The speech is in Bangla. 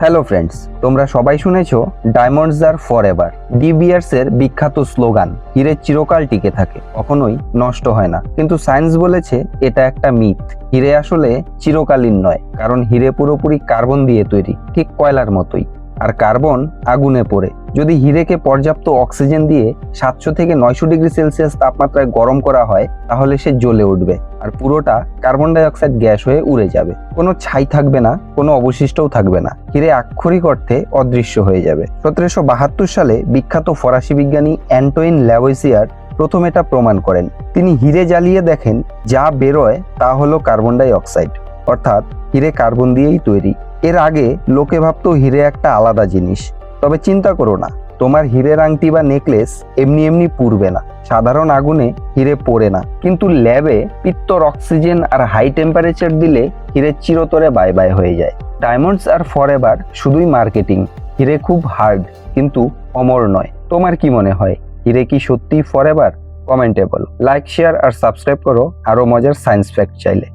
হ্যালো ফ্রেন্ডস, তোমরা সবাই শুনেছো ডায়মন্ডস আর ফরএভার, ডি বিয়ার্সের বিখ্যাত স্লোগান। হিরে চিরকাল টিকে থাকে, কখনোই নষ্ট হয় না। কিন্তু সায়েন্স বলেছে এটা একটা মিথ। হিরে আসলে চিরকালীন নয়, কারণ হিরে পুরোপুরি কার্বন দিয়ে তৈরি, ঠিক কয়লার মতোই। আর কার্বন আগুনে পড়ে। যদি হিরেকে পর্যাপ্ত অক্সিজেন দিয়ে 700 থেকে 900 ডিগ্রি সেলসিয়াস তাপমাত্রায় গরম করা হয়, তাহলে সে জ্বলে উঠবে আর পুরোটা কার্বন ডাই অক্সাইড গ্যাস হয়ে উড়ে যাবে। কোনো ছাই থাকবে না, কোনো অবশিষ্টও থাকবে না। হিরে আক্ষরিক অর্থে অদৃশ্য হয়ে যাবে। 1772 সালে বিখ্যাত ফরাসি বিজ্ঞানী অ্যান্টোইন ল্যাভোইসিয়ার প্রথম এটা প্রমাণ করেন। তিনি হিরে জ্বালিয়ে দেখেন যা বেরোয় তা হলো কার্বন ডাই অক্সাইড, অর্থাৎ হিরে কার্বন দিয়েই তৈরি। এর আগে লোকে ভাবতো হিরে একটা আলাদা জিনিস। তবে চিন্তা করো না, তোমার হীরের আংটি বা নেকলেস এমনি এমনি পুড়বে না। সাধারণ আগুনে হিরে পোড়ে না, কিন্তু ল্যাবে পিত্তর অক্সিজেন আর হাই টেম্পারেচার দিলে হিরে চিরতরে বাই বাই হয়ে যায়। ডায়মন্ডস আর ফরএভার শুধুই মার্কেটিং। হিরে খুব হার্ড, কিন্তু অমর নয়। তোমার কি মনে হয়, হিরে কি সত্যি ফরএভার? কমেন্টে বলো। লাইক, শেয়ার আর সাবস্ক্রাইব করো আরো মজার সায়েন্স ফ্যাক্ট চাইলে।